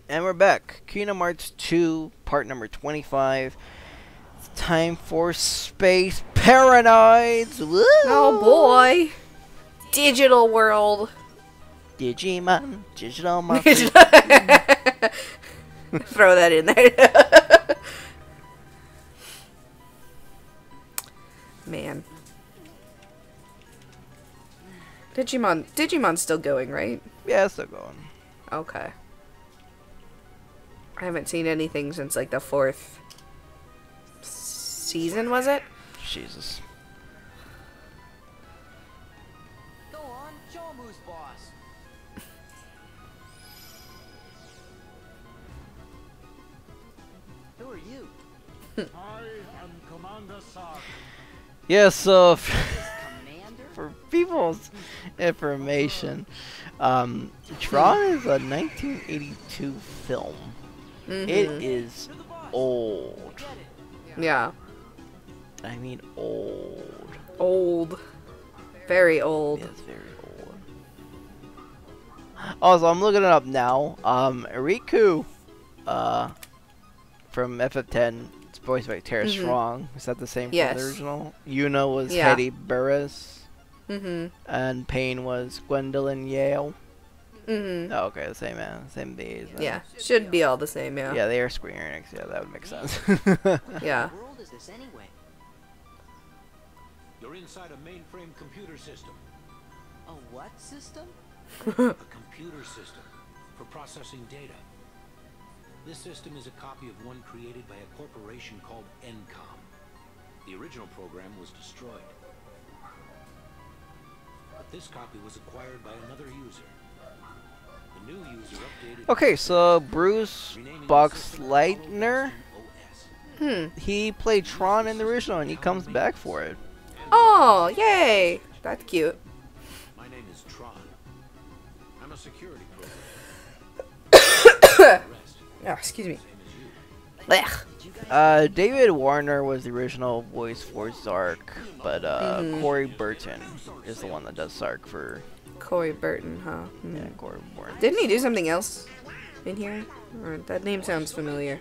And we're back. Kingdom Hearts 2, part number 25. It's time for Space Paranoids! Woo! Oh boy! Digital world. Digimon, digital monster. Throw that in there. Man. Digimon's still going, right? Yeah, it's still going. Okay. I haven't seen anything since like the 4th season, was it? Jesus. Go on, show 'em who's boss. Who are you? I am Commander Sark. Yeah, so Commander? for people's information, Tron is a 1982 film. Mm-hmm. It is old. Yeah. I mean old. Old. Very old. It's very old. Also, I'm looking it up now. Riku, from FF10, it's voiced by Tara Strong. Is that the same for the original? Yuna was Hetty Burris. And Pain was Gwendolyn Yale. Oh, okay, the same man, same bees. Yeah, should be all the same, yeah. Yeah, they are Square Enix. Yeah, that would make sense. Yeah. What world is this anyway? You're inside a mainframe computer system. A what system? A computer system for processing data. This system is a copy of one created by a corporation called Encom. The original program was destroyed. But this copy was acquired by another user. The new user updated. Okay, so Bruce Boxleitner, OS. he played Tron in the original, and he comes back for it. Oh, yay! That's cute. My name is Tron. I'm a security program. Oh, excuse me. Same as you. Blech. David Warner was the original voice for Zark, but Corey Burton is the one that does Zark for Corey Burton, huh? yeah, Corey Burton. Didn't he do something else in here? Or that name sounds familiar.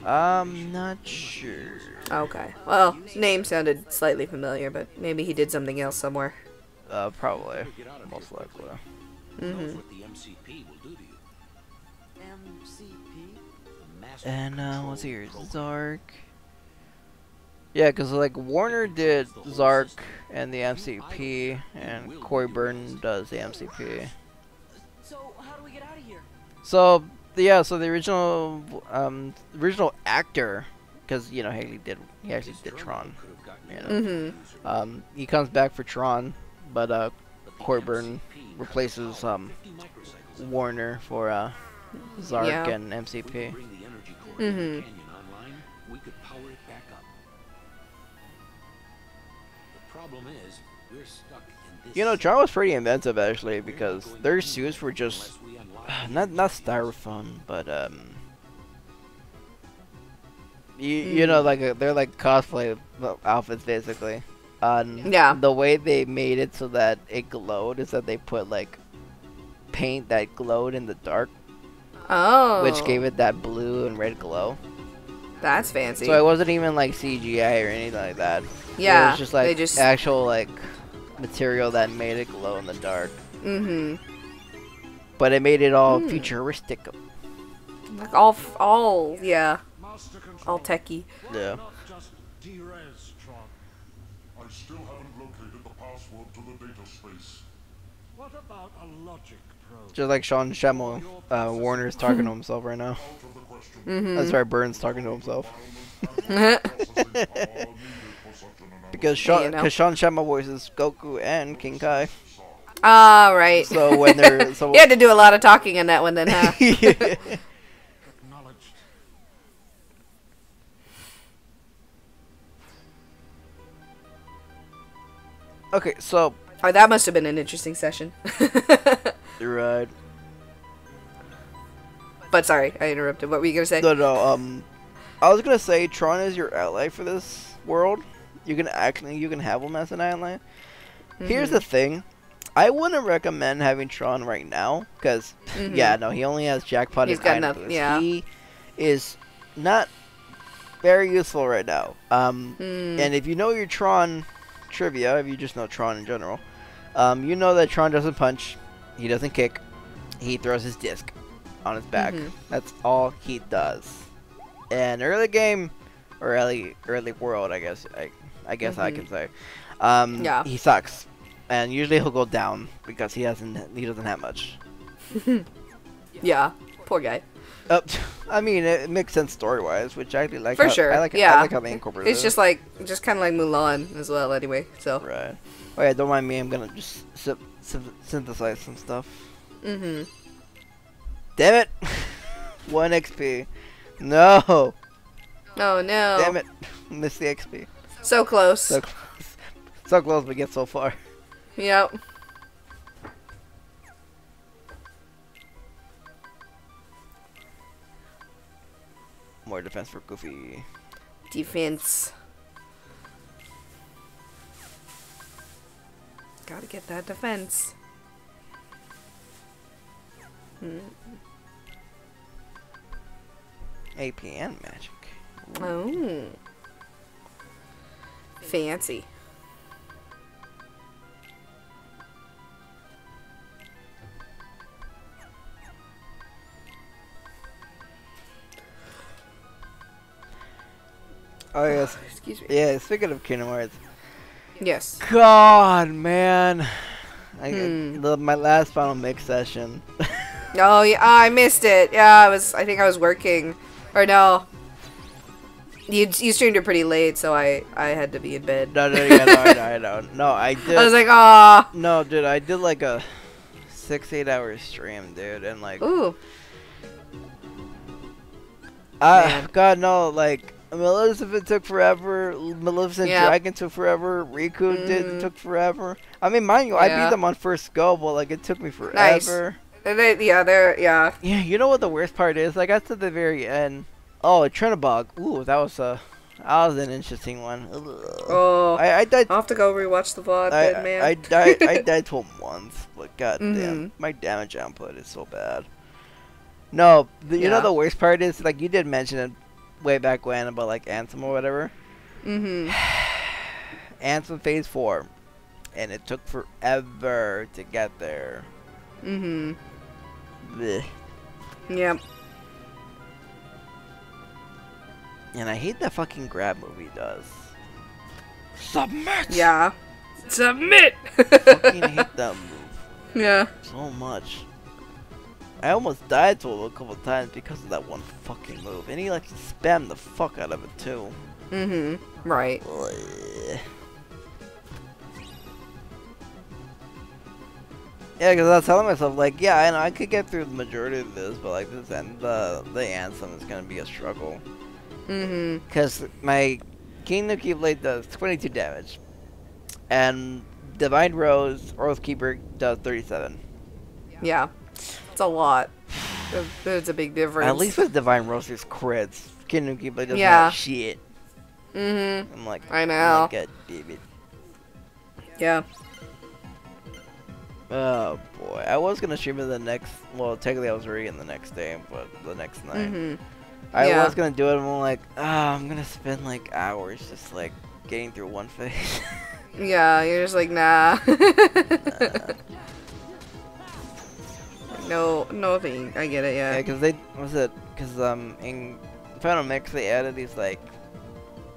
Not sure. Okay. Well, his name sounded slightly familiar, but maybe he did something else somewhere. Probably, most likely. Knows what the MCP will do to you. MCP? The Master And Control what's yours? Program. Zark. Yeah, cause like Warner did Zark and the MCP, and Corey Burton does the MCP. So, how do we get out of here? So yeah, so the original actor, because you know he actually did Tron. Could have gotten You know, he comes back for Tron, but Corey Burton replaces Warner for Zark Yeah. and MCP. bring the energy core in the canyon online, we could power it back up. The problem is, we're stuck in this. You know, Tron was pretty inventive actually, because their suits were just unless we unlock not styrofoam, but you know, like they're like cosplay outfits basically. Yeah. The way they made it so that it glowed is that they put like paint that glowed in the dark, Oh. which gave it that blue and red glow. That's fancy. So it wasn't even like CGI or anything like that. Yeah. It was just like they just. actual like material that made it glow in the dark. But it made it all futuristic. Like all, yeah. Master Control. All techie. Yeah. Not just Derez, Tron. I still haven't located the password to the data space. What about a logic probe? Just like Sean Schemmel, Warner's talking to himself right now. Out of the question. That's right, Burns talking to himself. Processing power needed for such an analysis. Because Hey, you know. Sean Schemmel voices Goku and King Kai. Ah, right. So when they're so You had to do a lot of talking in that one then, huh? Acknowledged. okay, so Oh, that must have been an interesting session. you're right. But sorry, I interrupted. What were you gonna say? No, I was gonna say Tron is your ally for this world. You can have him as an ally. Here's the thing. I wouldn't recommend having Tron right now, because, yeah, no, he only has Jackpot and Item Boost. Yeah. He is not very useful right now. And if you know your Tron trivia, if you just know Tron in general, you know that Tron doesn't punch, he doesn't kick, he throws his disc on his back. That's all he does. And early game, or early world, I guess I can say, he sucks. And usually he'll go down because he doesn't have much. Yeah, poor guy. I mean, it makes sense story-wise, which I actually like. For sure. I like how they incorporate it. It's just kind of like Mulan as well, anyway. So. Right. Oh yeah, don't mind me. I'm gonna just synthesize some stuff. Damn it! 1 XP. No. Oh no. Damn it! Missed the XP. So close. So close. So close, but get so far. Yep. More defense for Goofy. Defense. Gotta get that defense. AP and magic. Oh. Fancy. Oh yes. Excuse me. Yeah, speaking of Kingdom Hearts. Yes. God, man. My last final mix session. Oh yeah, I missed it. Yeah, I think I was working. Or no. You streamed it pretty late, so I had to be in bed. No, I don't. No, I did. I was like, ah. No, dude, I did like a 6-8 hour stream, dude, and like. Ooh. God no, like Maleficent took forever. Maleficent Dragon took forever. Riku took forever. I mean, mind you, I beat them on first go, but like it took me forever. Nice. Yeah. Yeah, you know what the worst part is? I got to the very end. Oh, Trinabog. Ooh, that was an interesting one. Oh, I died. I'll have to go rewatch the VOD, man. I died to him once, but goddamn, my damage output is so bad. No, you know the worst part is, like, you did mention it way back when about like Anthem or whatever. Anthem Phase 4, and it took forever to get there. Blech. Yep. And I hate that fucking grab move he does. Submit! Yeah. Submit! Fucking hate that move. Yeah. So much. I almost died to him a couple times because of that one fucking move. And he likes to spam the fuck out of it too. Right. Yeah, because I was telling myself, like, yeah, I know I could get through the majority of this, but like this end, the Anthem is gonna be a struggle. Because my Kingdom Keyblade does 22 damage, and Divine Rose Oathkeeper does 37. Yeah, it's a lot. There's a big difference. At least with Divine Rose, there's crits. Kingdom Keyblade doesn't have shit. I'm like, I know. Oh, God damn it. Yeah. Oh boy, I was gonna stream it the next. Well, technically I was already in the next day, but the next night. I was gonna do it, and I'm like, I'm gonna spend like hours just like getting through one phase. Yeah, you're just like, nah. No thing. I get it. Yeah. Yeah, because in Final Mix they added these like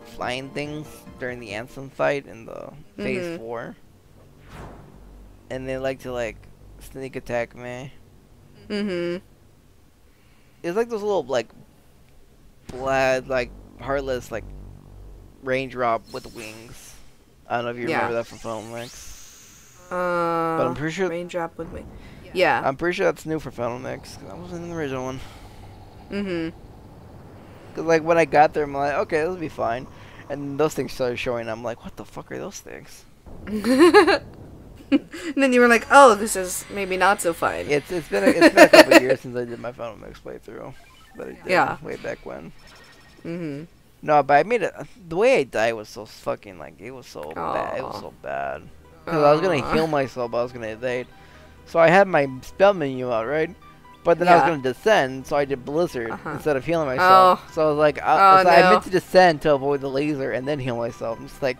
flying things during the Anthem fight in the Phase 4. And they like to like sneak attack me. It's like those little like like heartless like raindrop with wings. I don't know if you remember that from Final Mix. But I'm pretty sure raindrop with wings. Yeah. I'm pretty sure that's new for Final Mix. That wasn't in the original one. Cause like when I got there, I'm like, okay, this will be fine. And those things started showing. I'm like, what the fuck are those things? And then you were like, oh, this is maybe not so fun. It's been a couple years since I did my Final Mix playthrough. But I did way back when. No, but I made it. The way I died was so fucking like, it was so bad. It was so bad. because I was gonna heal myself, but I was gonna evade. So I had my spell menu out, right? But then I was gonna descend, so I did Blizzard instead of healing myself. So I was like, I meant to descend to avoid the laser and then heal myself. I'm just like,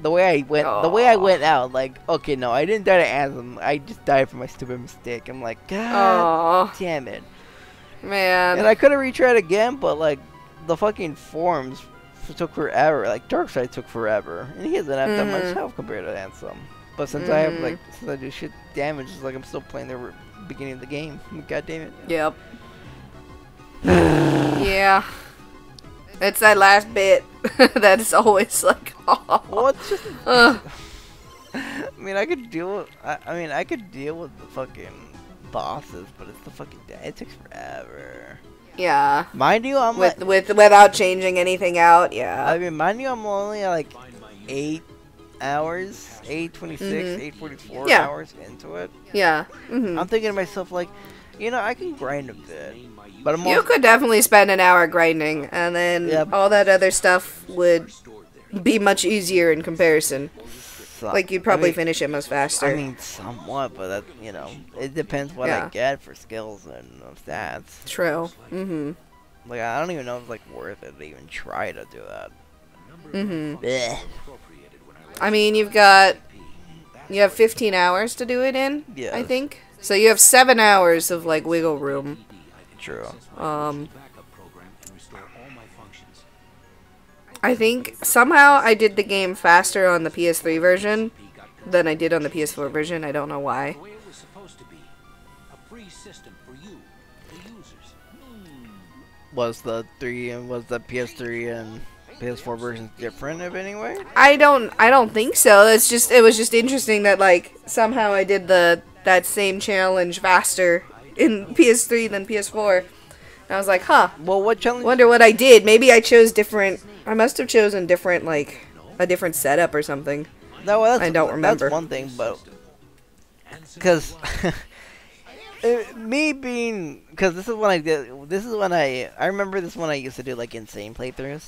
the way I went out, like, okay, no, I didn't die to Anthem. I just died for my stupid mistake. I'm like, God damn it, man. And I could have retried again, but like, the fucking forms took forever. Like Darkseid took forever, and he doesn't have that much health compared to Anthem. But since I have like, since I do shit damage, it's like I'm still playing the beginning of the game. God damn it. Yep. Yeah. It's that last bit that is always like, oh. Well, it's just. I mean, I could deal with. I could deal with the fucking bosses, but it's the fucking. It takes forever. Yeah. Mind you, I'm without changing anything out. Yeah. I mean, mind you, I'm only like 8 hours, 8:26, 8:44 hours into it. Yeah. I'm thinking to myself like, you know, I can grind a bit, but you could definitely spend an hour grinding, and then all that other stuff would be much easier in comparison. Like you'd probably finish it much faster. I mean, somewhat, but that, you know, it depends what I get for skills and stats. True. Like I don't even know if it's like worth it to even try to do that. Blech. I mean, you have 15 hours to do it in. I think. So you have 7 hours of like wiggle room. True. I think somehow I did the game faster on the PS3 version than I did on the PS4 version. I don't know why. Was the PS3 and PS4 versions different in any way? I don't think so. It was just interesting that like somehow I did that same challenge faster in PS3 than PS4. And I was like, huh. Well, what challenge? Wonder what I did. Maybe I chose different. I must have chosen different, like a different setup or something. No, well, I don't remember. That's one thing, but because me being, because this is when I did. This is when I remember this one I used to do like insane playthroughs.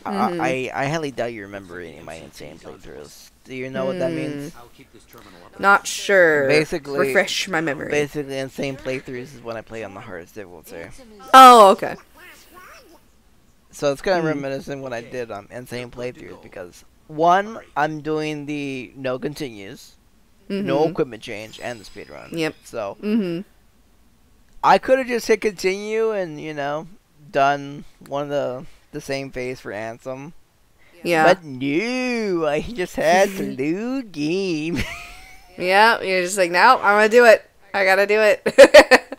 I highly doubt you remember any of my insane playthroughs. Do you know what that means? Not sure. Basically, refresh my memory. Basically, insane playthroughs is when I play on the hardest difficulty. Oh, okay. So it's kind of reminiscent what I did on insane playthroughs because one, I'm doing the no continues, no equipment change, and the speed run. Yep. So I could have just hit continue and done one of the same phase for Anthem. Yeah. But no, I just had to load game. Yeah, you're just like, no, I'm gonna do it. I gotta do it.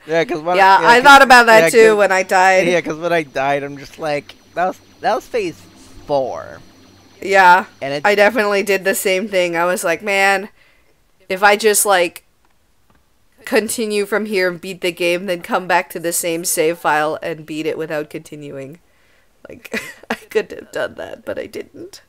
Yeah, because I thought about that too when I died. Yeah, because when I died, I'm just like, that was phase 4. Yeah, and I definitely did the same thing. I was like, man, if I just like continue from here and beat the game, then come back to the same save file and beat it without continuing. Like, I could have done that, but I didn't.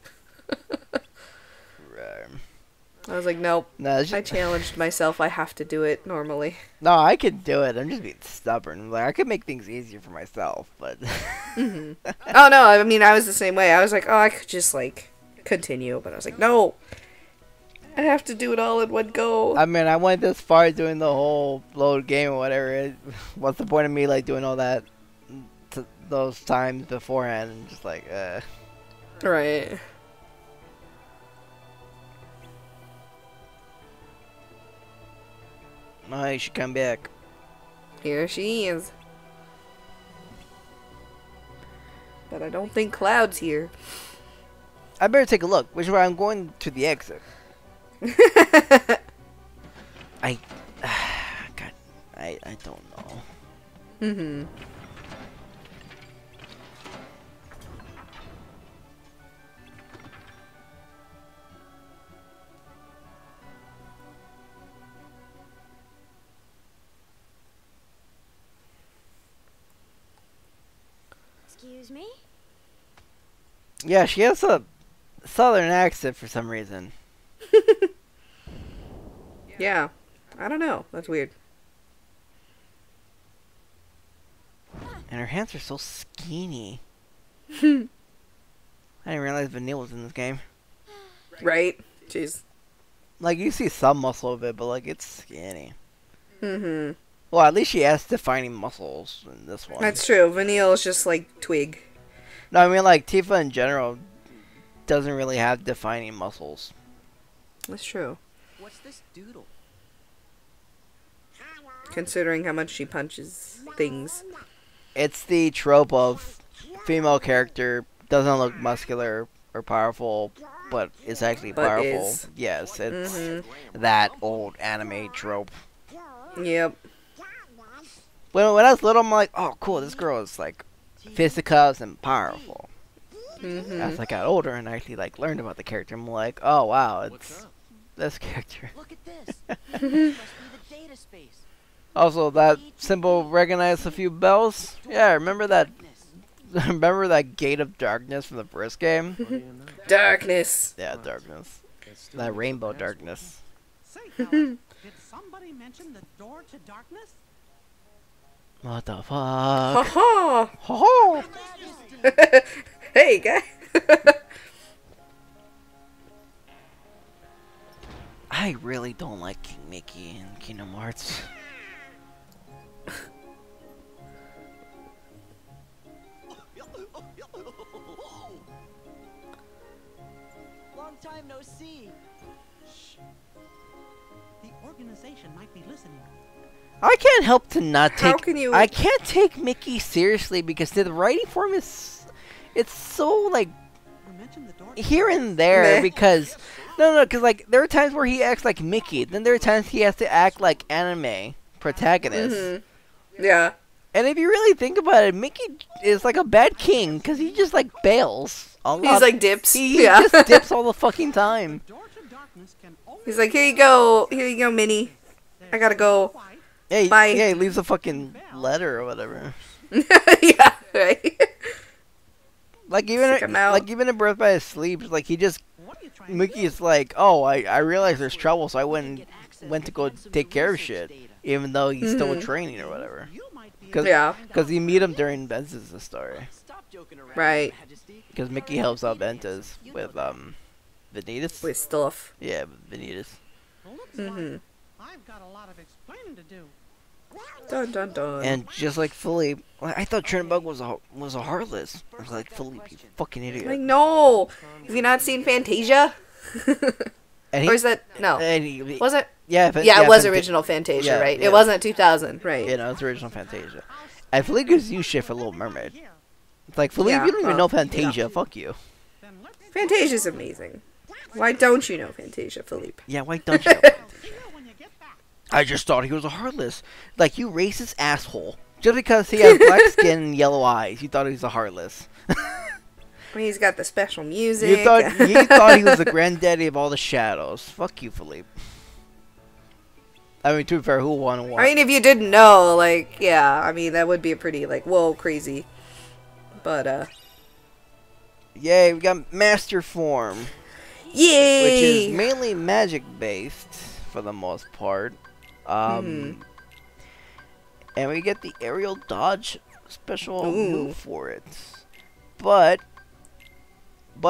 I was like, nope. No, I challenged myself. I have to do it normally. No, I could do it. I'm just being stubborn. Like, I could make things easier for myself, but... Oh, no. I mean, I was the same way. I was like, oh, I could just, like, continue. But I was like, no. I have to do it all in one go. I mean, I went this far doing the whole load game or whatever. What's the point of me, like, doing all that those times beforehand? And just like, Right. Oh, you should come back. Here she is. But I don't think Cloud's here. I better take a look. Which way I'm going to the exit. God, I don't know. Excuse me? Yeah, she has a southern accent for some reason. Yeah. I don't know. That's weird. And her hands are so skinny. I didn't realize Vanille was in this game. Right? Jeez. Like, you see some muscle of it, but, like, it's skinny. Mm-hmm. Well, at least she has defining muscles in this one. That's true. Vanille is just, like, twig. No, I mean, like, Tifa in general doesn't really have defining muscles. That's true. What's this doodle? Considering how much she punches things. It's the trope of female character doesn't look muscular or powerful, but is actually powerful. Is. Yes, it's that old anime trope. Yep. When I was little, I'm like, oh, cool, this girl is, like, fisticuffs and powerful. As I got older and I actually, like, learned about the character, I'm like, oh, wow, it's this character. Look at this. Must be the data space. Also, that symbol recognized a few bells. Yeah, remember that? Remember that Gate of Darkness from the first game? Darkness. Yeah, darkness. That rainbow darkness. Say, Helen, did somebody mention the door to darkness? What the fuck? Ha ha. Ho ho! Hey, guy. I really don't like King Mickey in Kingdom Hearts. Long time no see. Shh. The organization might be listening. I can't help to not take. How can you? I can't take Mickey seriously because the writing form is, it's so like We mentioned the door. here and there Meh. because because like there are times where he acts like Mickey, then there are times he has to act like anime protagonist. Yeah. And if you really think about it, Mickey is like a bad king because he just like bails. He's like dips. He Yeah. just dips all the fucking time. Door to darkness can only He's like, here you go, Minnie. I gotta go. quiet. Yeah, Bye. yeah, he leaves a fucking letter or whatever. Yeah, right. Like even Stick 'em out. like even in Birth by Sleep, like he just What are you trying to do? Mickey's like, oh, I realized there's trouble, so I went to go take care of shit, even though he's still in training or whatever. You might be Cause, Yeah. Cause you meet him during Ventus' story. Stop joking around, Right. Majesty. Because Mickey helps out Ventus with Vanitas. With stuff. Yeah, Vanitas. Looks like I've got a lot of explaining to do. Dun dun dun. And just like Philippe, I thought Trinbug was a Heartless. I was like, Philippe, you fucking idiot. Like, no. Have you not seen Fantasia? And Or is that no? And he, Was it? yeah, Yeah, it was Fanta- original Fantasia, yeah, right? yeah. It wasn't 2000, right? You know, it's original Fantasia. And Philippe gives you shit for Little Mermaid. It's like, Philippe, Yeah, you don't even know well, Fantasia. Fuck you. Then let's Fantasia's amazing. Why don't you know Fantasia, Philippe? Yeah, why don't you know Fantasia? chill when you get back. I just thought he was a Heartless. Like, you racist asshole. Just because he has black skin and yellow eyes, you thought he was a Heartless. I mean, he's got the special music. You thought he thought he was the granddaddy of all the shadows. Fuck you, Philippe. I mean, to be fair, who won what? I mean, if you didn't know, like, yeah, I mean, that would be a pretty, like, whoa, crazy. But, Yay, we got Master Form, yay! which is mainly magic-based, for the most part. And we get the aerial dodge special move for it. But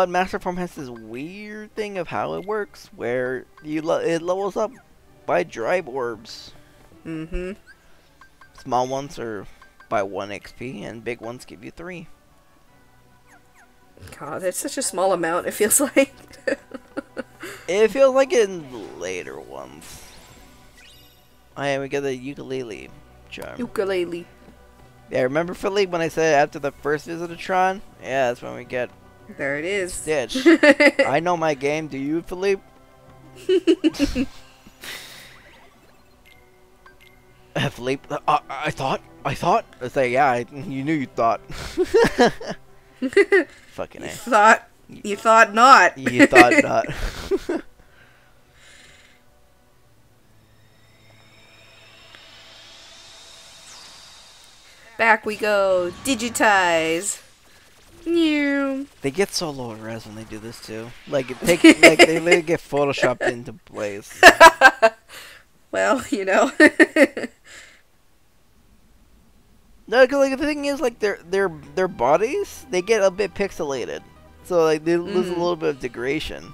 Master Form has this weird thing of how it works, where it levels up by drive orbs. Small ones are by 1 XP, and big ones give you 3. God, that's such a small amount, it feels like. It feels like in the later ones. Oh yeah, we get the ukulele charm. Ukulele. Yeah, remember Philippe when I said after the first visit to Tron? Yeah, that's when we get There it is. Stitch. I know my game, do you, Philippe? Philippe, I thought. I say, yeah, you knew you thought. Fucking A. You thought not. You thought not. Back we go. Digitize. New. They get so low res when they do this too. Like they literally get photoshopped into place. Well, you know. No, cause like the thing is, like their bodies, they get a bit pixelated, so like they lose a little bit of degradation.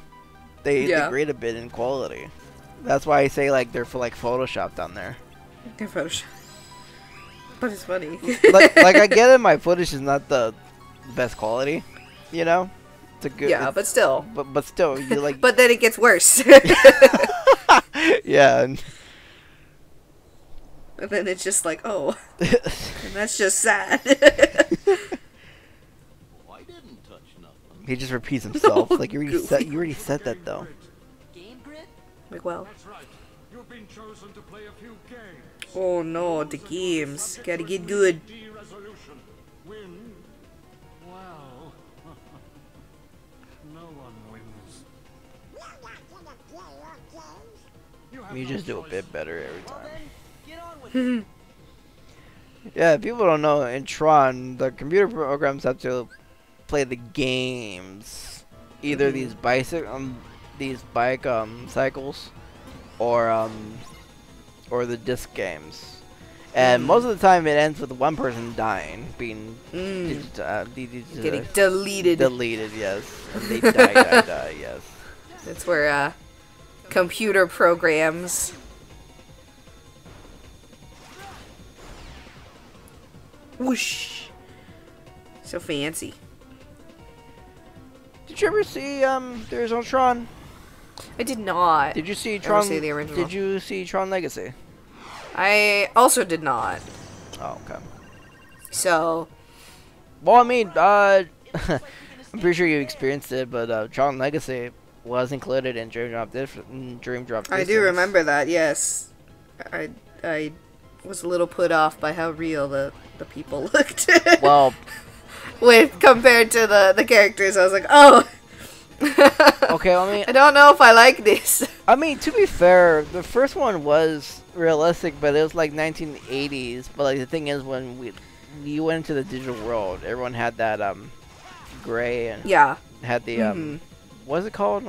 They degrade a bit in quality. That's why I say like they're for like Photoshop down there. They're Photoshop. But it's funny. like I get it, my footage is not the best quality, you know. It's a good. Yeah, but still. But still, you like. But then it gets worse. Yeah. And then it's just like, oh, and that's just sad. I didn't touch nothing. he just repeats himself. Like you already said that though. Game grid? Like, well. That's right. You've been chosen to play a few games. Oh no, the games. Gotta get good. Resolution. Win. Well, no one wins. You just do a bit better every Well time. then, get on with it. Yeah, people don't know, in Tron, the computer programs have to play the games. Either these bike cycles, or the disc games. And most of the time it ends with one person dying, being Getting deleted. deleted, yes. And they die, yes. That's where, computer programs. Whoosh. So fancy. Did you ever see the original Tron? I did not. Did you see Ever Tron? see the original? Did you see Tron Legacy? I also did not. Oh, okay. So, Well, I mean, I'm pretty sure you experienced it, but Tron Legacy was included in Dream Drop Distance. I do remember that, yes. I was a little put off by how real the people looked. Well, compared to the characters, I was like, oh. okay, I don't know if I like this. mean, to be fair, the first one was realistic, but it was like 1980s. But like the thing is, when we went into the digital world, everyone had that gray and Yeah. had the what's it called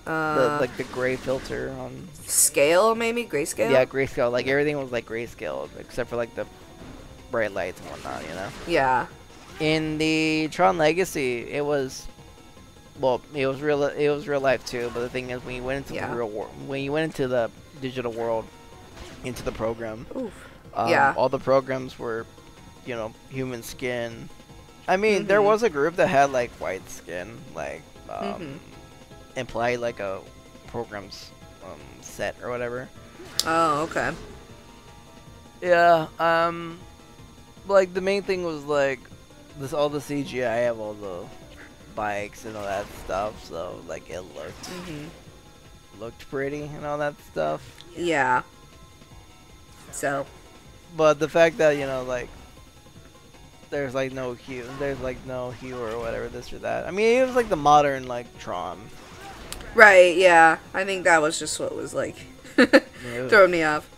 the gray filter on Scale, maybe? Grayscale? yeah, grayscale. Like everything was like grayscale except for like the bright lights and whatnot, you know. Yeah. In the Tron Legacy, it was real life too. But the thing is, when you went into the real world, when you went into the digital world, into the program, all the programs were, you know, human skin. I mean, there was a group that had like white skin, like implied like a program's set or whatever. Oh, okay. Yeah. Like the main thing was like all the CGI of all the bikes and all that stuff, so like it looked pretty and all that stuff. Yeah. So. But the fact that, you know, like there's like no hue or whatever, this or that. I mean, it was like the modern like Tron. Right. Yeah. I think that was just what was like throwing me off.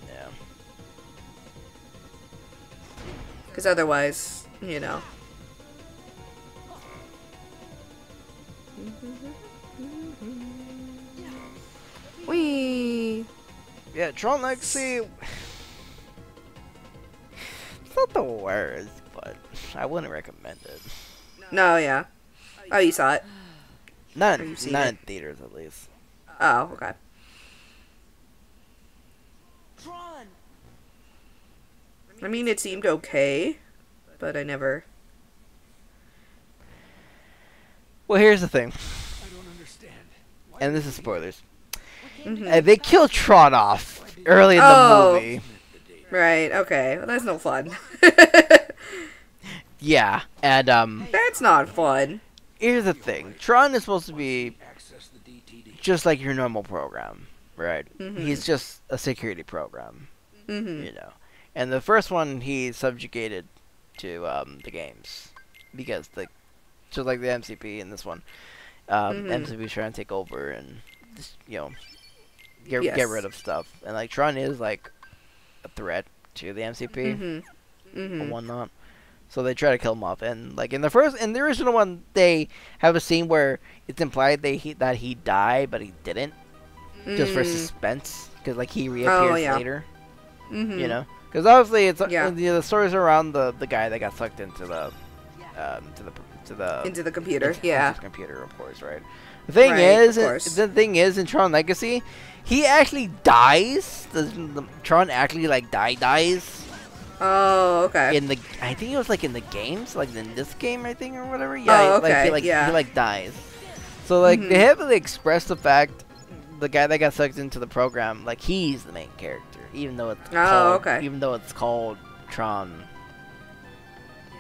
Yeah. Because otherwise, you know. Wee. Yeah, Tron Legacy. It's not the worst, but I wouldn't recommend it. No, yeah. Oh, you saw it? Not Or you've seen in it? theaters, at least. Oh, okay. Tron! I mean, it seemed okay, but I never. Well, here's the thing, I don't understand. and this is spoilers. Mhm. They killed Tron off early in the movie. Right, okay. Well, that's no fun. Yeah, and That's not fun. here's the thing. Tron is supposed to be Access the DTD. just like your normal program, right? He's just a security program, you know. And the first one, he subjugated to the games, because just like the MCP in this one, MCP is trying to take over and just, you know, get rid of stuff. And like Tron is like a threat to the MCP and whatnot. So they try to kill him off, and like in the original one, they have a scene where it's implied that he died, but he didn't, just for suspense, because like he reappears later, you know, because obviously it's the stories around the guy that got sucked into the computer, Into the computer, yeah. into the computer, of course, right? The thing is, in Tron Legacy, he actually dies. Tron actually like dies. Oh, okay. I think it was like in the games, like in this game, I think, or whatever. Yeah, oh, okay. He like dies. So like they heavily express the fact the guy that got sucked into the program, like he's the main character, even though it's called Tron.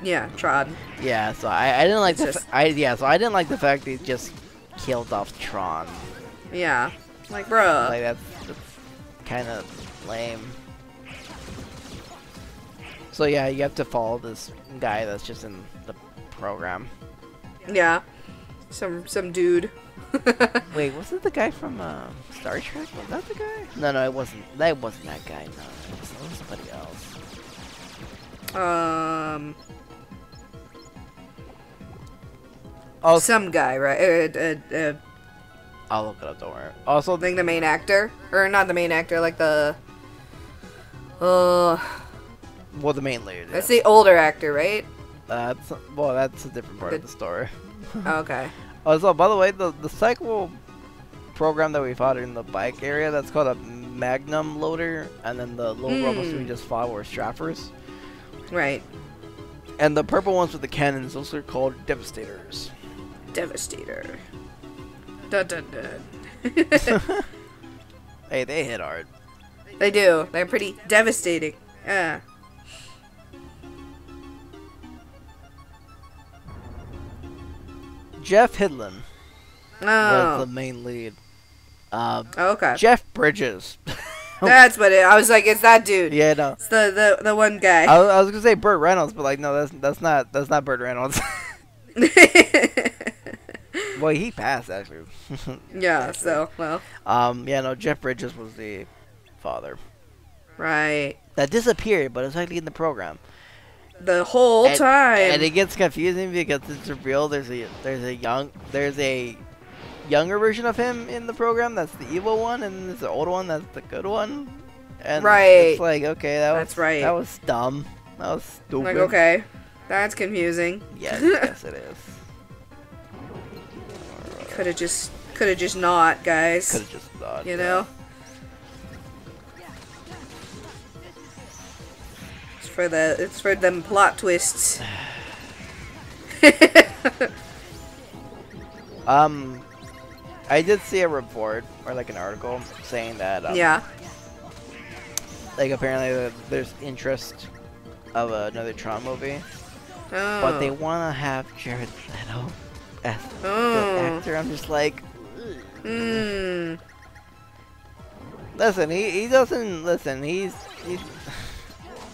Yeah, Tron. Yeah, so I didn't like so I didn't like the fact they just killed off Tron. Yeah, like bruh. Like that's kind of lame. So yeah, you have to follow this guy that's just in the program. Yeah, some dude. Wait, was it the guy from Star Trek? Was that the guy? No, it wasn't. That wasn't that guy. No, it was somebody else. Oh, some guy, right? I'll look it up. Don't worry. Also, I think the main actor, or not the main actor, like the. Well, the main lead. That's the older actor, right? That's a different part of the story. Okay. Also, by the way, the cycle program that we fought in the bike area, that's called a Magnum loader, and then the little robots we just fought were Straffers. Right. And the purple ones with the cannons, those are called Devastators. Devastator. Dun dun dun. Hey, they hit hard. They do. They're pretty devastating. Yeah. Jeff Hidlin was the main lead. Okay. Jeff Bridges. That's what I was like. It's that dude. Yeah, no. It's the one guy. I was gonna say Burt Reynolds, but like no, that's not Burt Reynolds. Well, he passed actually. Yeah. So well. Yeah. No. Jeff Bridges was the father. Right. That disappeared, but it was actually in the program. The whole time. And it gets confusing because it's revealed there's a younger version of him in the program that's the evil one, and there's the old one that's the good one. And it's like, okay, that was dumb. That was stupid. Like, okay, that's confusing. Yes, yes it is. Could have just not, guys. Could have just not. You know. It's for them plot twists. I did see a report or like an article saying that yeah, like apparently there's interest of another Tron movie, but they want to have Jared Leto as the actor. I'm just like, listen, he doesn't listen. He's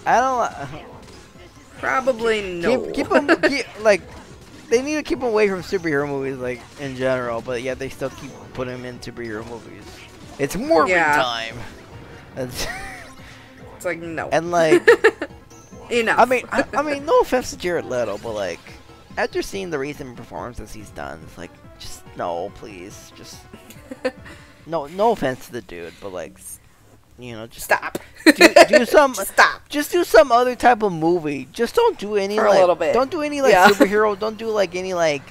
I don't. Probably no. Keep him like. They need to keep him away from superhero movies, like in general. But yet they still keep putting him in superhero movies. It's Morbid time. It's like no. And like, enough. I mean, no offense to Jared Leto, but like, after seeing the recent performances he's done, it's like, just no, please, just no offense to the dude, but like. You know, just stop. Do some. Stop. Just do some other type of movie. Just don't do any for like. A little bit. Don't do any like superhero. Don't do like any like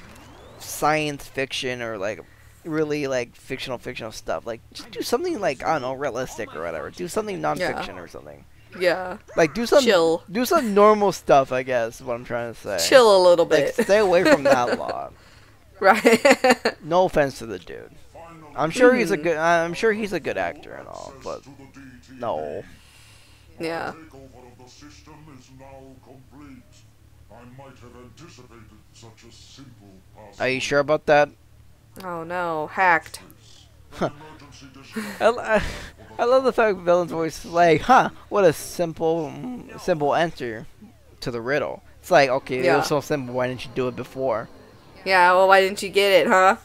science fiction or like really like fictional stuff. Like just do something like I don't know, realistic or whatever. Do something non-fiction or something. Yeah. Like do some chill. Do some normal stuff. I guess is what I'm trying to say. Chill a little bit. Like, stay away from that lot. Right. No offense to the dude. I'm sure he's a good. I'm sure he's a good actor and all, but no. Yeah. The system is now complete. I might have anticipated such a simple password. Are you sure about that? Oh no, hacked. I love the fact Villain's voice is like, huh? What a simple answer to the riddle. It's like, okay, it was so simple. Why didn't you do it before? Yeah. Well, why didn't you get it, huh?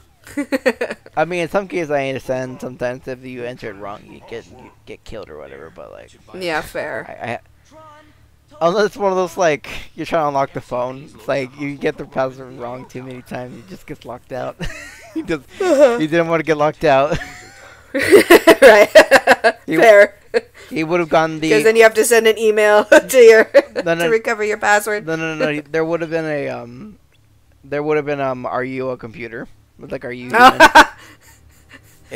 I mean, in some cases, I understand. Sometimes if you enter it wrong, you get killed or whatever. But like, yeah, fair. Unless it's one of those like you're trying to unlock the phone. It's like you get the password wrong too many times, you just get locked out. you didn't want to get locked out. Right. Fair. He would have gone the. Because then you have to send an email to your to recover your password. No. There would have been a Are you a computer? But like, are you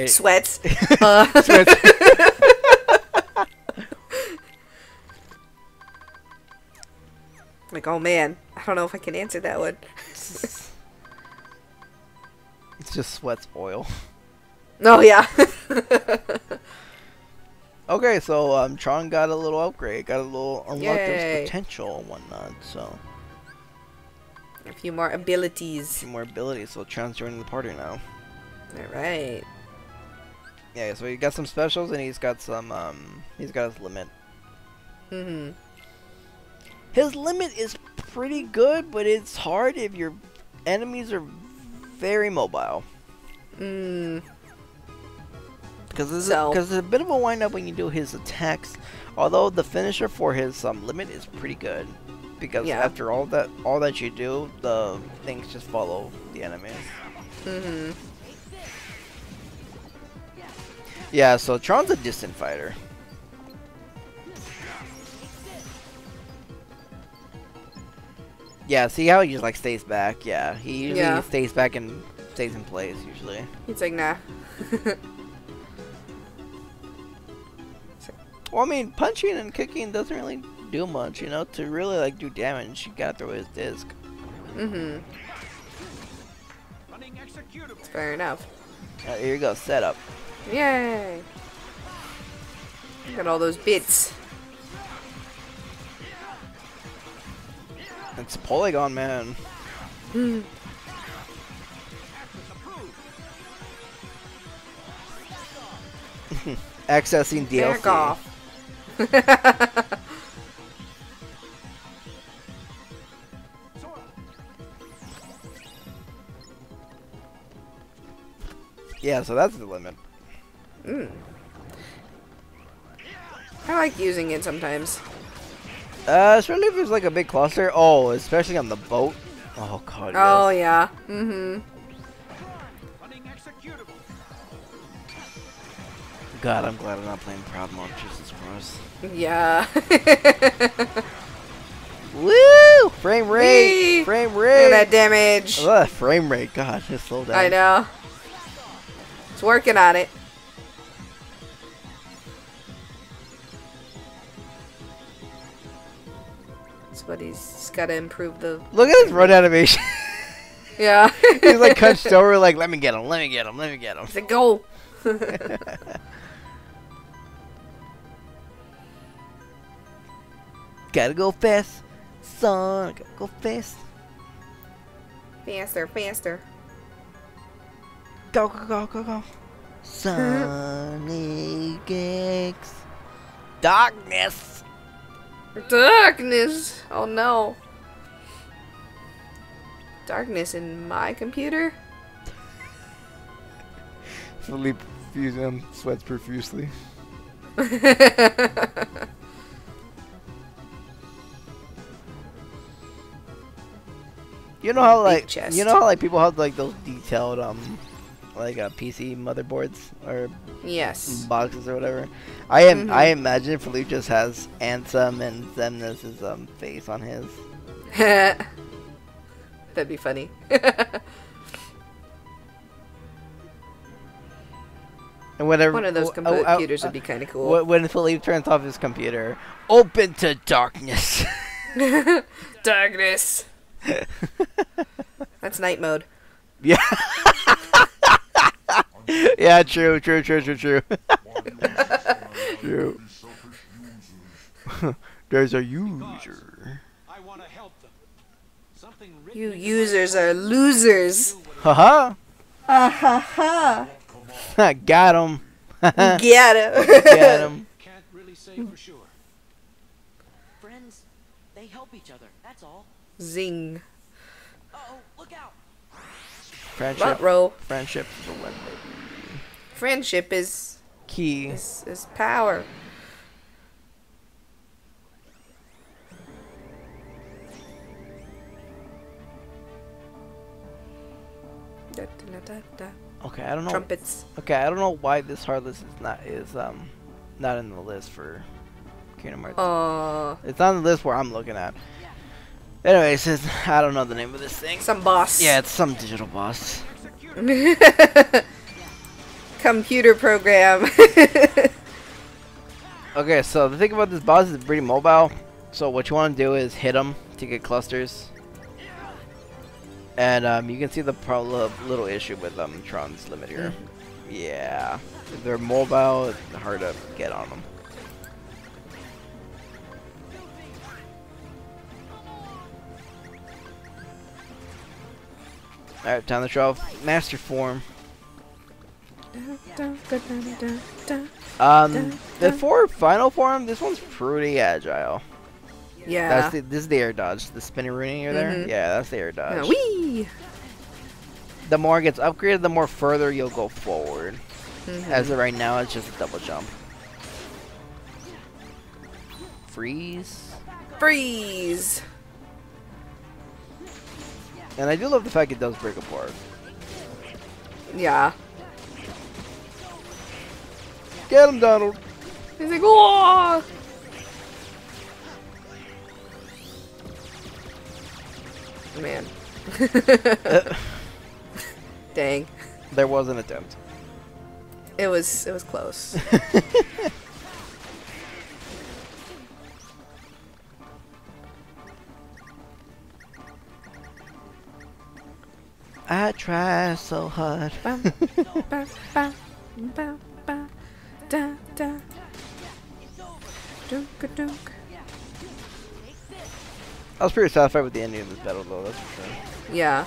Sweats. Sweats. Like, oh man, I don't know if I can answer that one. It's just sweats oil. Oh yeah. Okay, so Tron got a little upgrade, got a little unlocked Yay. his potential and whatnot. So A few more abilities. a few more abilities. So Tron's joining the party now. All right. Yeah, so he got some specials and he's got some he's got his limit. Mhm. His limit is pretty good, but it's hard if your enemies are very mobile. Mm. Because it's a bit of a wind up when you do his attacks. Although the finisher for his limit is pretty good, because after all that you do, the things just follow the enemies. Mhm. Yeah, so Tron's a distant fighter. Yeah, see how he just like stays back? Yeah, he usually stays back and stays in place usually. He's like, nah. Well, I mean, punching and kicking doesn't really do much, you know. To really like do damage, you gotta throw his disc. Mhm. Fair enough. Here you go, setup. Yay! Got all those bits. It's Polygon Man. Accessing DLC. Back off. Yeah, so that's the limit. I like using it sometimes. Especially if there's like a big cluster. Oh, especially on the boat. Oh god. Oh yes. yeah. Mhm. God, I'm glad I'm not playing Proud Mode. Jesus Christ. Yeah. Woo! Frame rate! Whee! Frame Look rate! at that damage. Ugh, frame rate. God, just slow down. I know. It's working on it. That's what he's got to improve the. Look at his run animation. Yeah. He's like hunched over, like, let me get him, let me get him, let me get him. He's like, go. Gotta go fast, son. Gotta go fast. Faster, faster. Go, go, go, go, go. Sonic X. Darkness. Darkness. Oh no. Darkness in my computer? Philippe sweats profusely. You know how like people have like those detailed like PC motherboards or boxes or whatever. I imagine Philippe just has Ansem and Xemnas' face on his. That'd be funny. And whenever one of those computers would be kind of cool. When Philippe turns off his computer, open to darkness. Darkness. That's night mode. Yeah. Yeah, true. True. There's a user. You users are losers. Haha. Ha. Got him. Get him. Got him. Can't really say for sure. Friends, they help each other, that's all. Zing. Uh-oh, look out! Friendship. Row. Friendship is the one, baby. Friendship is Key. Is power. Da, da, da, da. Okay, I don't know. Trumpets. Okay, I don't know why this Heartless is not in the list for Kingdom Hearts. It's on the list where I'm looking at. Anyway, it says I don't know the name of this thing. Some boss. Yeah, it's some digital boss. Computer program. Okay, so the thing about this boss is pretty mobile. So what you want to do is hit them to get clusters. And you can see the little issue with Tron's limit here. Yeah, if they're mobile, it's hard to get on them. Alright, time to show off Master Form. Before Final Form, this one's pretty agile. Yeah. This is the air dodge. The spinning rune near there? Yeah, that's the air dodge. Whee! The more it gets upgraded, the more further you'll go forward. As of right now, it's just a double jump. Freeze. Freeze! And I do love the fact it does break apart. Yeah. Get him, Donald! He's like, oh! Man. Dang. There was an attempt. It was close. I try so hard. I was pretty satisfied with the ending of this battle, though. That's for sure. Yeah.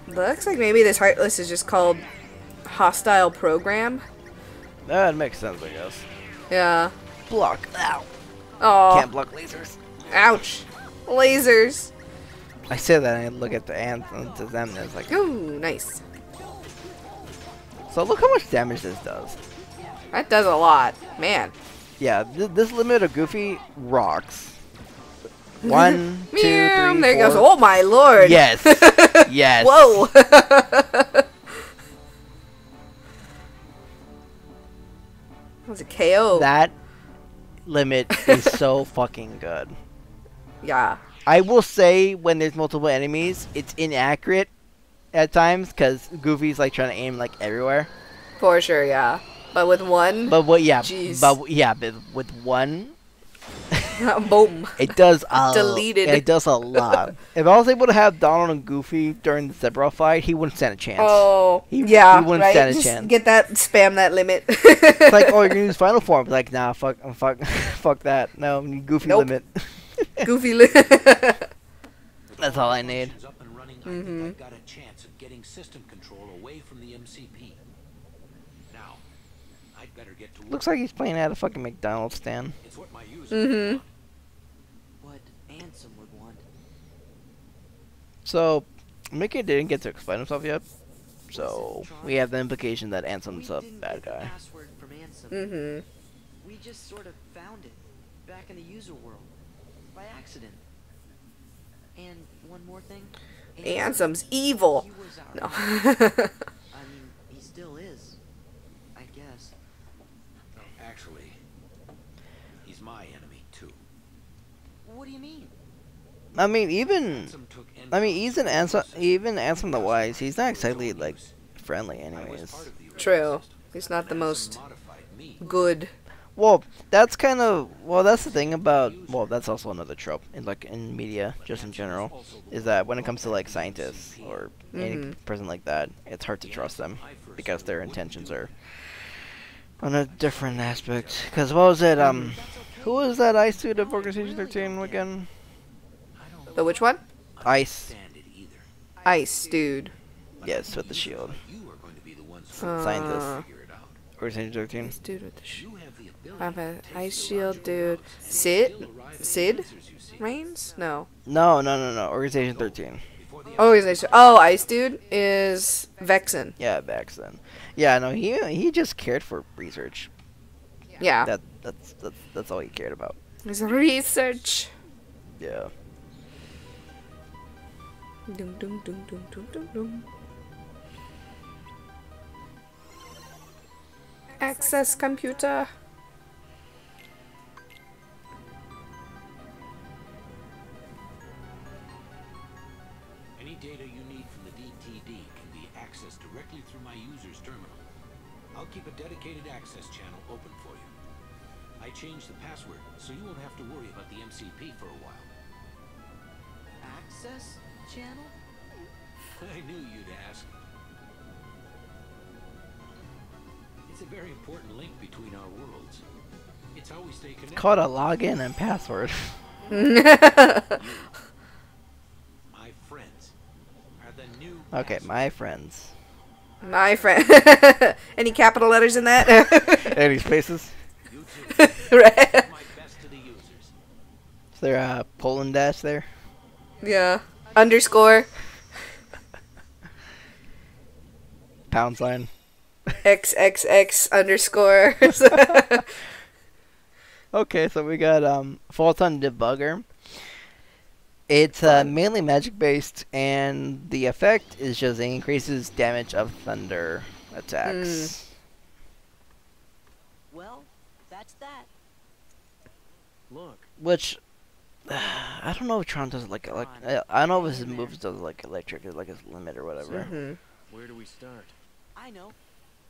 Looks like maybe this Heartless is just called Hostile Program. That makes sense, I guess. Yeah. Block. Ow. Oh. Can't block lasers. Ouch. Lasers. I say that and I look at the anthem to them and it's like, ooh, nice. So look how much damage this does. That does a lot. Man. Yeah, this limit of Goofy rocks. 1, 2, 3, 4. There he goes. Oh my lord. Yes. Yes. Whoa. That was a KO. That limit is so fucking good. Yeah. I will say when there's multiple enemies, it's inaccurate at times because Goofy's like trying to aim like everywhere. For sure, yeah. But with one. But what? Yeah. Jeez. But yeah. But with one. Boom. It does Deleted. It does a lot. If I was able to have Donald and Goofy during the Sephiroth fight, he wouldn't stand a chance. Oh, yeah, he wouldn't right? stand a Just chance. Get that, spam that limit. It's like, oh, you're gonna use Final Form. Like, nah, fuck that. No, you need Goofy limit. Goofy limit. That's all I need. I've got a chance of getting system control away from the MCP. Now, I'd better get to work. Looks like he's playing at a fucking McDonald's stand. It's what my users What Ansem would want. So, Mickey didn't get to explain himself yet. So, we have the implication that Ansem's a bad guy. Password from Ansem. We just sort of found it back in the user world by accident. And one more thing. Ansem's evil. No. I mean, he still is. I guess. Actually, he's my enemy too. What do you mean? I mean, even Ansem the Wise, he's not exactly like friendly, anyways. True. He's not the most good. Well, that's the thing about. Well, that's also another trope in media, just in general, is that when it comes to like scientists or any person like that, it's hard to trust them because their intentions are on a different aspect. Because what was it? Who was that Ice dude of Organization 13 again? The which one? Ice. Ice dude. Yes, with the shield. Scientist. Organization 13. Ice dude with the shield. Ice shield dude. Sid? Reigns? No. No. Organization 13. Oh, Ice dude is Vexen. Yeah, Vexen. Yeah, no, he just cared for research. Yeah. That's all he cared about. His research. Yeah. Dum dum dum dum dum dum dum. Access computer. directly through my user's terminal. I'll keep a dedicated access channel open for you. I changed the password, so you won't have to worry about the MCP for a while. Access channel? I knew you'd ask. It's a very important link between our worlds. It's how we stay connected. It's called a login and password. My friends are the new Okay, my friends. My friend. Any capital letters in that? Any spaces? You too. Right. My best to the users. Is there a Poland dash there? Yeah. Underscore. Pound sign. XXX underscore. Okay, so we got Photon Debugger. It's mainly magic based, and the effect is just it increases damage of thunder attacks. Well, that's that. Look. Which I don't know if Tron does like I don't know if his moves does like electric, like his limit or whatever. Where do we start? I know.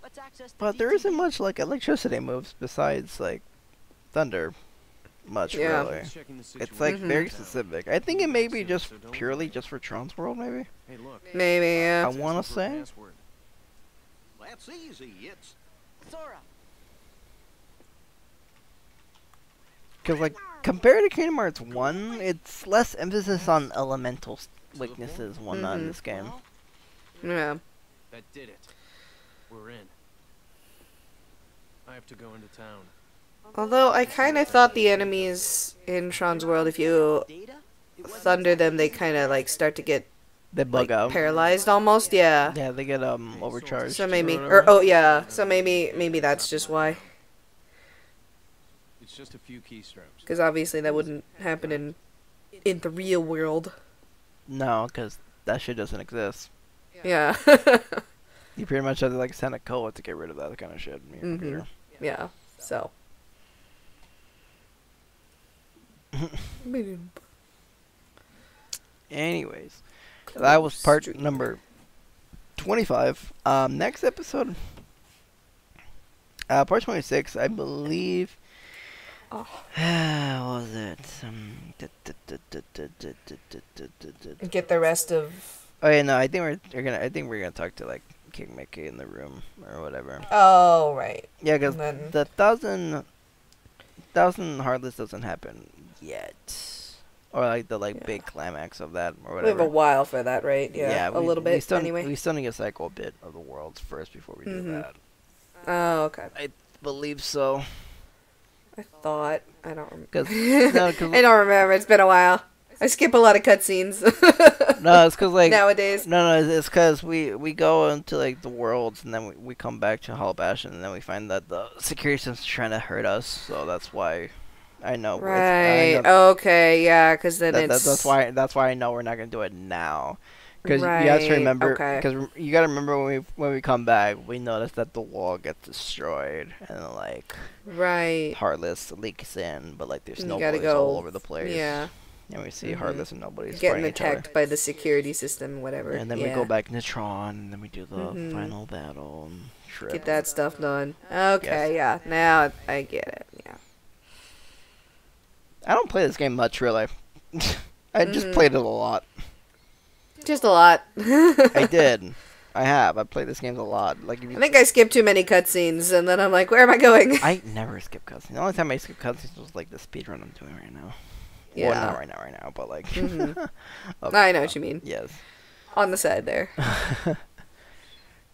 Let's access the But there VTV. isn't much like electricity moves besides like thunder. Much Yeah. really. It's like very specific. I think it may be just purely just for Tron's World, maybe. Hey, look. Maybe, I yeah. want to say. That's easy. It's Sora. Because, like, compared to Kingdom Hearts 1, it's less emphasis on elemental weaknesses and whatnot in this game. Well, Yeah. That did it. We're in. I have to go into town. Although I kind of thought the enemies in Tron's World, if you data? It wasn't thunder them, they kind of like start to get They bug like out. paralyzed almost. Yeah. Yeah, they get overcharged. So maybe, or oh yeah, so maybe that's just why. It's just a few keystrokes. Because obviously that wouldn't happen in the real world. No, because that shit doesn't exist. Yeah. You pretty much have to like send a code to get rid of that kind of shit in your Mhm. computer. Yeah. So. Anyways, that was part number 25. Next episode, part 26, I believe. Oh. What was it? Get the rest of. Oh yeah, no, I think we're gonna talk to like King Mickey in the room or whatever. Oh right. Yeah, because And then- the thousand Heartless doesn't happen yet, or like the big climax of that or We have whatever. a while for that, right? Yeah. A little bit. Anyway. We still need to cycle a bit of the worlds first before we do that. Oh okay. I believe so. I thought I don't remember. Cause, I don't remember. It's been a while. I skip a lot of cutscenes. no, it's because like nowadays. No, it's because we go into like the worlds and then we come back to Hollow Bastion and then we find that the security system's trying to hurt us. So that's why I know. Right. I know Okay. Yeah. Because then it's. that's why I know we're not gonna do it now. Because Right, you have to remember. okay. Because you gotta remember when we come back, we notice that the wall gets destroyed and like Right. Heartless leaks in, but like there's And no you gotta bullies all go- over the place. Yeah. And we see Heartless and nobody's Getting fighting each other. attacked by the security system, whatever. And then we Yeah. go back into Tron, and then we do the final battle and trip. Get that stuff done. Okay. Yeah. Now I get it. Yeah. I don't play this game much, really. I just played it a lot. Just a lot. I did. I have. I played this game a lot. Like, if you I think I skipped too many cutscenes, and then I'm like, where am I going? I never skip cutscenes. The only time I skip cutscenes was like the speedrun I'm doing right now. Yeah. Well, not right now, but like. I know what you mean. Yes. On the side there.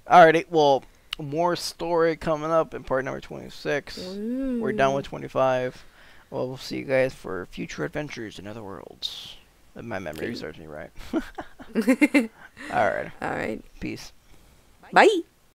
Alrighty, well, more story coming up in part number 26. We're done with 25. Well, we'll see you guys for future adventures in other worlds. If my memory serves me right. Alright. All right. Peace. Bye.